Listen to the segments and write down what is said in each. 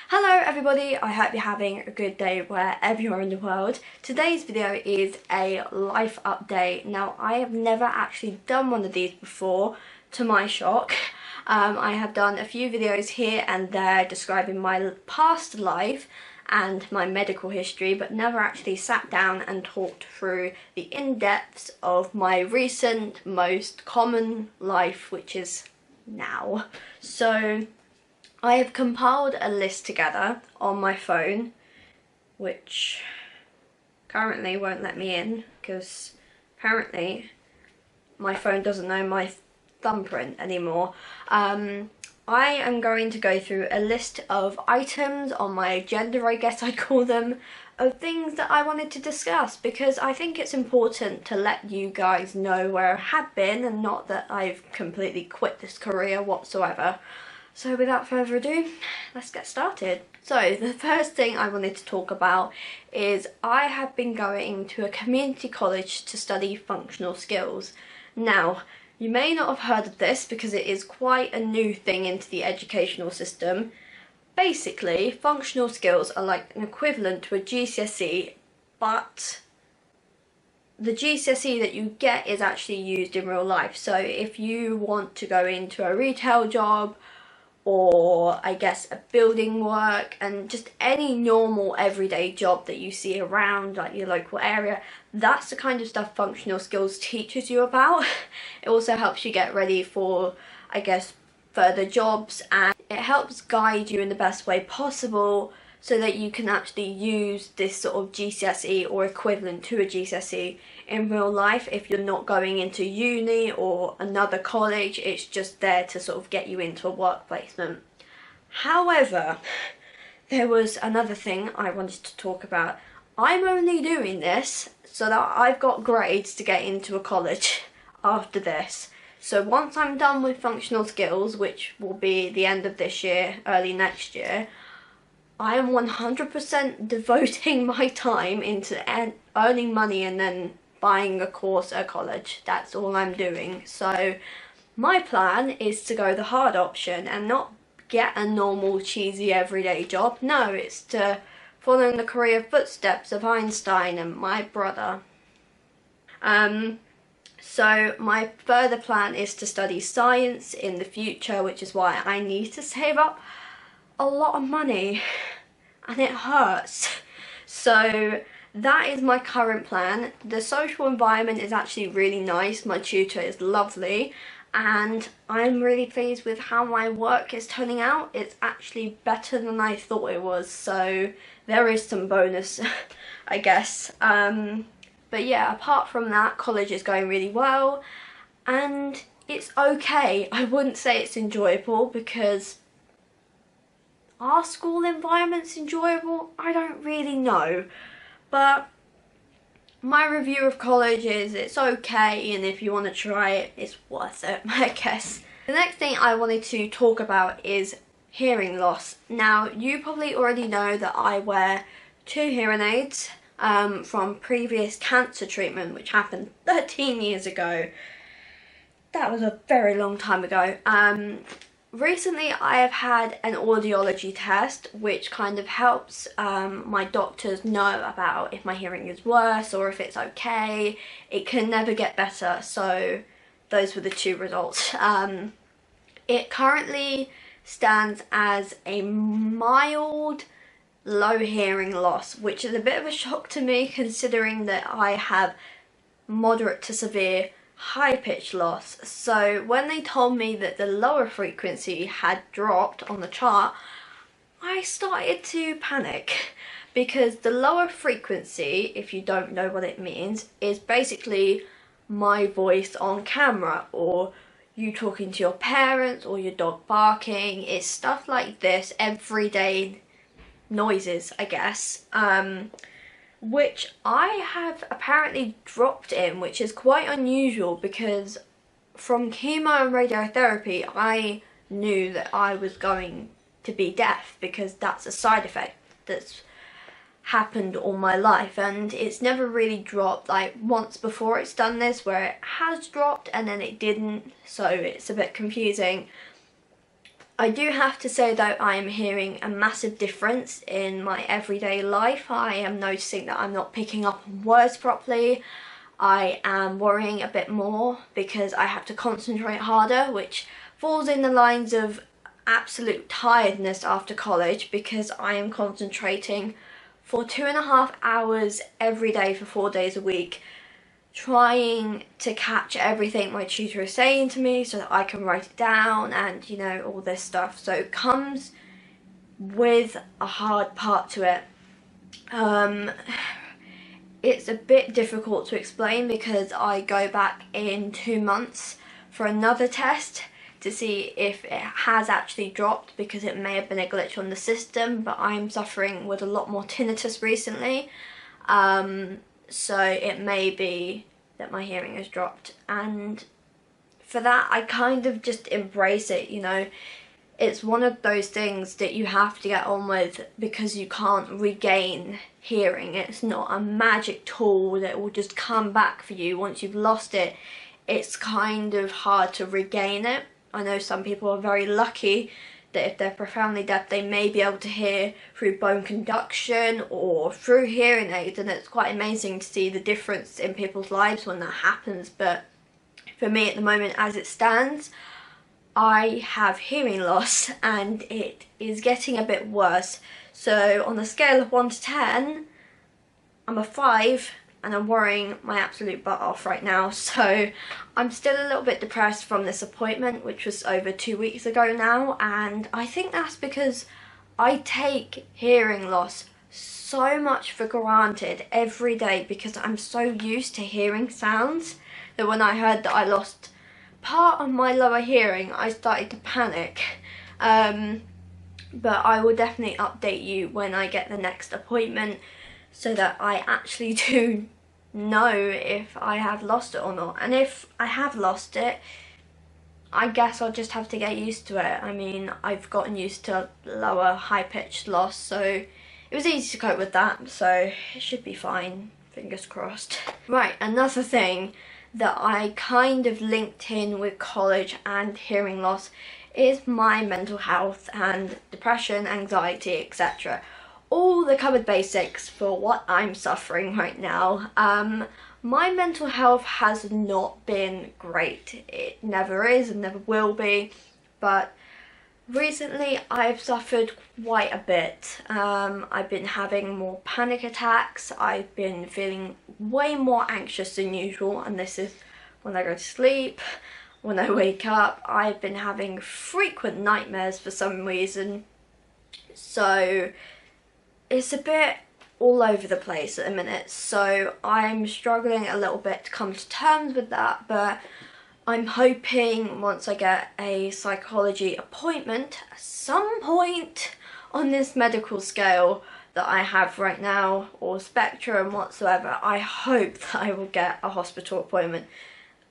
Hello everybody, I hope you're having a good day wherever you are in the world. Today's video is a life update. Now, I have never actually done one of these before, to my shock. I have done a few videos here and there describing my past life and my medical history, but never actually sat down and talked through the in-depths of my recent, most common life, which is now. So I have compiled a list together on my phone, which currently won't let me in because apparently my phone doesn't know my thumbprint anymore. I am going to go through a list of items on my agenda, I guess I'd call them, of things that I wanted to discuss because I think it's important to let you guys know where I have been and not that I've completely quit this career whatsoever. So without further ado, let's get started. So the first thing I wanted to talk about is I have been going to a community college to study functional skills. Now, you may not have heard of this because it is quite a new thing into the educational system. Basically, functional skills are like an equivalent to a GCSE, but the GCSE that you get is actually used in real life. So if you want to go into a retail job, or I guess a building work and just any normal everyday job that you see around like your local area, that's the kind of stuff functional skills teaches you about. It also helps you get ready for, I guess, further jobs, and it helps guide you in the best way possible so that you can actually use this sort of GCSE or equivalent to a GCSE in real life. If you're not going into uni or another college, it's just there to sort of get you into a work placement. However, there was another thing I wanted to talk about. I'm only doing this so that I've got grades to get into a college after this. So once I'm done with functional skills, which will be the end of this year, early next year, I am 100% devoting my time into earning money and then buying a course at college. That's all I'm doing. So my plan is to go the hard option and not get a normal cheesy everyday job. No, it's to follow in the career footsteps of Einstein and my brother. So my further plan is to study science in the future, which is why I need to save up a lot of money and it hurts. So that is my current plan. The social environment is actually really nice. My tutor is lovely and I'm really pleased with how my work is turning out. It's actually better than I thought it was, so there is some bonus I guess. But yeah, apart from that, college is going really well and it's okay. I wouldn't say it's enjoyable because are school environments enjoyable? I don't really know, but my review of college is it's okay, and if you want to try it, it's worth it, I guess. The next thing I wanted to talk about is hearing loss. Now, you probably already know that I wear 2 hearing aids from previous cancer treatment, which happened 13 years ago. That was a very long time ago. Recently I have had an audiology test which kind of helps my doctors know about if my hearing is worse or if it's okay. It can never get better, so those were the 2 results. It currently stands as a mild low hearing loss, which is a bit of a shock to me considering that I have moderate to severe high-pitched loss. So when they told me that the lower frequency had dropped on the chart, I started to panic because the lower frequency, if you don't know what it means, is basically my voice on camera or you talking to your parents or your dog barking. It's stuff like this, everyday noises, I guess. Which I have apparently dropped in, which is quite unusual because from chemo and radiotherapy I knew that I was going to be deaf because that's a side effect that's happened all my life, and it's never really dropped. Like once before it's done this where it has dropped and then it didn't, so it's a bit confusing. I do have to say though, I am hearing a massive difference in my everyday life. I am noticing that I'm not picking up on words properly. I am worrying a bit more because I have to concentrate harder, which falls in the lines of absolute tiredness after college, because I am concentrating for 2.5 hours every day for 4 days a week, trying to catch everything my tutor is saying to me so that I can write it down and, you know, all this stuff. So it comes with a hard part to it. It's a bit difficult to explain because I go back in 2 months for another test to see if it has actually dropped, because it may have been a glitch on the system, but I'm suffering with a lot more tinnitus recently. So it may be that my hearing has dropped, and for that I kind of just embrace it, you know. It's one of those things that you have to get on with because you can't regain hearing. It's not a magic tool that will just come back for you once you've lost it. It's kind of hard to regain it. I know some people are very lucky that if they're profoundly deaf, they may be able to hear through bone conduction or through hearing aids, and it's quite amazing to see the difference in people's lives when that happens. But for me at the moment, as it stands, I have hearing loss and it is getting a bit worse. So on a scale of 1 to 10, I'm a 5 and I'm worrying my absolute butt off right now. So I'm still a little bit depressed from this appointment, which was over 2 weeks ago now, and I think that's because I take hearing loss so much for granted every day because I'm so used to hearing sounds that when I heard that I lost part of my lower hearing, I started to panic. But I will definitely update you when I get the next appointment so that I actually do know if I have lost it or not. And if I have lost it, I guess I'll just have to get used to it. I mean, I've gotten used to lower high-pitched loss, so it was easy to cope with that, so it should be fine, fingers crossed. Right, another thing that I kind of linked in with college and hearing loss is my mental health and depression, anxiety, etc. All the covered basics for what I'm suffering right now. My mental health has not been great. It never is and never will be, but recently I've suffered quite a bit. I've been having more panic attacks, I've been feeling way more anxious than usual, and this is when I go to sleep, when I wake up. I've been having frequent nightmares for some reason, so it's a bit all over the place at the minute, so I'm struggling a little bit to come to terms with that, but I'm hoping once I get a psychology appointment at some point on this medical scale that I have right now, or spectrum whatsoever, I hope that I will get a hospital appointment.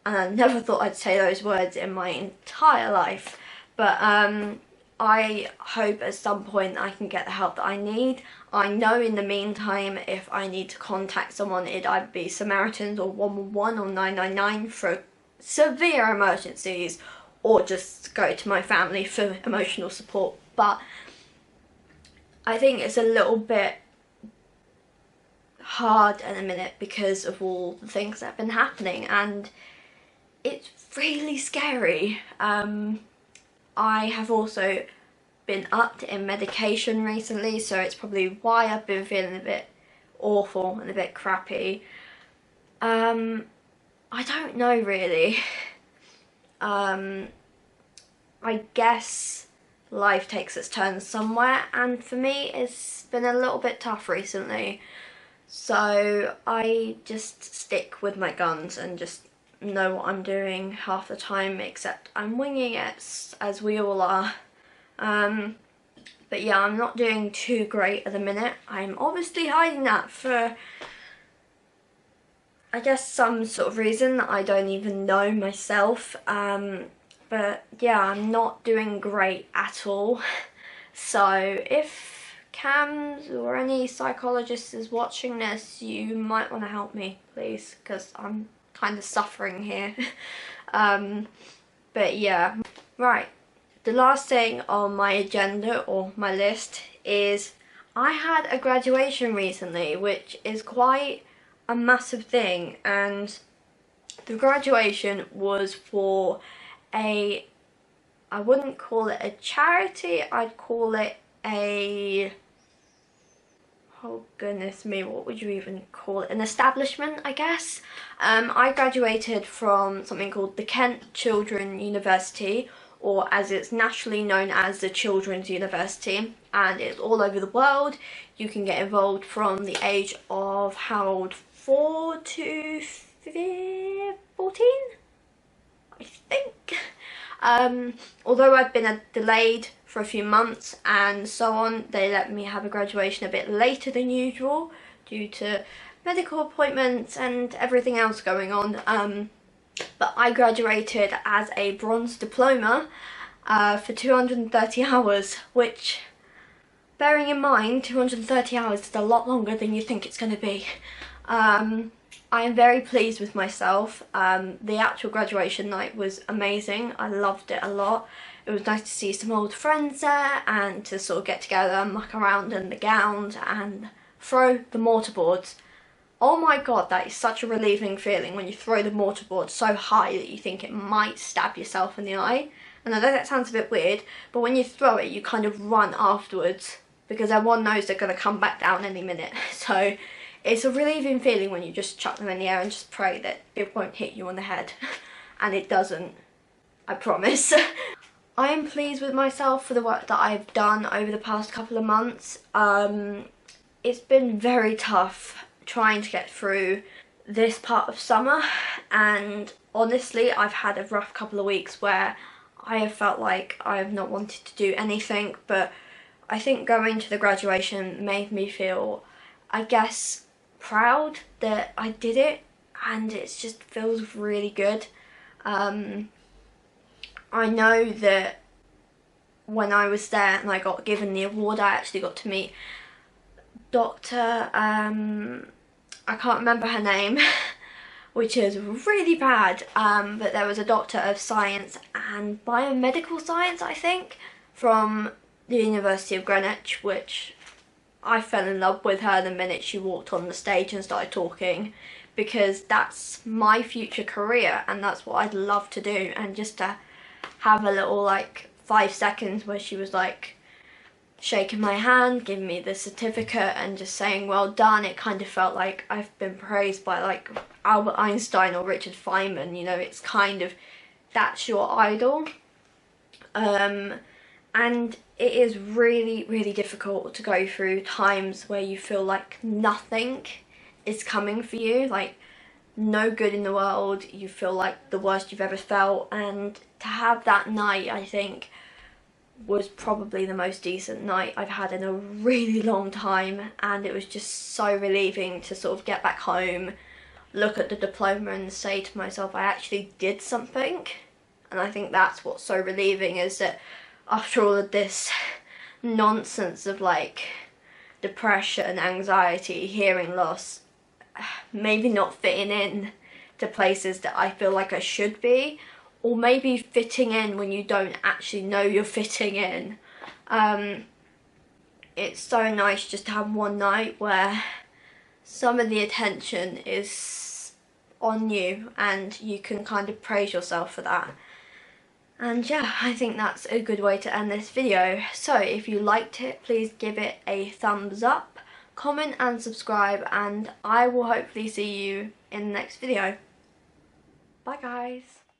And I never thought I'd say those words in my entire life, but I hope at some point I can get the help that I need. I know in the meantime, if I need to contact someone, it'd either be Samaritans or 111 or 999 for severe emergencies, or just go to my family for emotional support. But I think it's a little bit hard at the minute because of all the things that have been happening, and it's really scary. I have also been upped in medication recently, so it's probably why I've been feeling a bit awful and a bit crappy. I don't know really. I guess life takes its turn somewhere, and for me it's been a little bit tough recently. So I just stick with my guns and just know what I'm doing half the time, except I'm winging it, as we all are. But yeah, I'm not doing too great at the minute. I'm obviously hiding that for, I guess, some sort of reason that I don't even know myself. But yeah, I'm not doing great at all. So if CAMS or any psychologist is watching this, you might want to help me, please, because I'm kind of suffering here. But yeah, right, the last thing on my agenda or my list is I had a graduation recently, which is quite a massive thing, and the graduation was for I wouldn't call it a charity, I'd call it a, oh goodness me, what would you even call it? An establishment, I guess. I graduated from something called the Kent Children's University, or as it's nationally known as the Children's University, and it's all over the world. You can get involved from the age of how old? 4 to 14, I think. Although I've been delayed for a few months and so on, they let me have a graduation a bit later than usual due to medical appointments and everything else going on. But I graduated as a bronze diploma for 230 hours, which, bearing in mind 230 hours is a lot longer than you think it's going to be. I am very pleased with myself. The actual graduation night was amazing. I loved it a lot. It was nice to see some old friends there and to sort of get together and muck around in the gowns and throw the mortarboards. Oh my god, that is such a relieving feeling when you throw the mortarboard so high that you think it might stab yourself in the eye. And I know that sounds a bit weird, but when you throw it, you kind of run afterwards because everyone knows they're going to come back down any minute. So it's a relieving feeling when you just chuck them in the air and just pray that it won't hit you on the head. And it doesn't, I promise. I am pleased with myself for the work that I've done over the past couple of months. It's been very tough trying to get through this part of summer, and honestly I've had a rough couple of weeks where I have felt like I have not wanted to do anything, but I think going to the graduation made me feel, I guess, proud that I did it, and it just feels really good. I know that when I was there and I got given the award, I actually got to meet Dr. I can't remember her name, which is really bad, but there was a Doctor of Science and Biomedical Science, I think, from the University of Greenwich, which I fell in love with her the minute she walked on the stage and started talking, because that's my future career and that's what I'd love to do. And just to have a little like 5 seconds where she was like shaking my hand, giving me the certificate and just saying well done, it kind of felt like I've been praised by like Albert Einstein or Richard Feynman, you know, it's kind of, that's your idol. And it is really, really difficult to go through times where you feel like nothing is coming for you, like no good in the world, you feel like the worst you've ever felt, and to have that night, I think, was probably the most decent night I've had in a really long time, and it was just so relieving to sort of get back home, look at the diploma and say to myself I actually did something. And I think that's what's so relieving, is that after all of this nonsense of like depression, anxiety, hearing loss, maybe not fitting in to places that I feel like I should be, or maybe fitting in when you don't actually know you're fitting in. It's so nice just to have one night where some of the attention is on you and you can kind of praise yourself for that. And yeah, I think that's a good way to end this video. So if you liked it, please give it a thumbs up, comment and subscribe, and I will hopefully see you in the next video. Bye guys.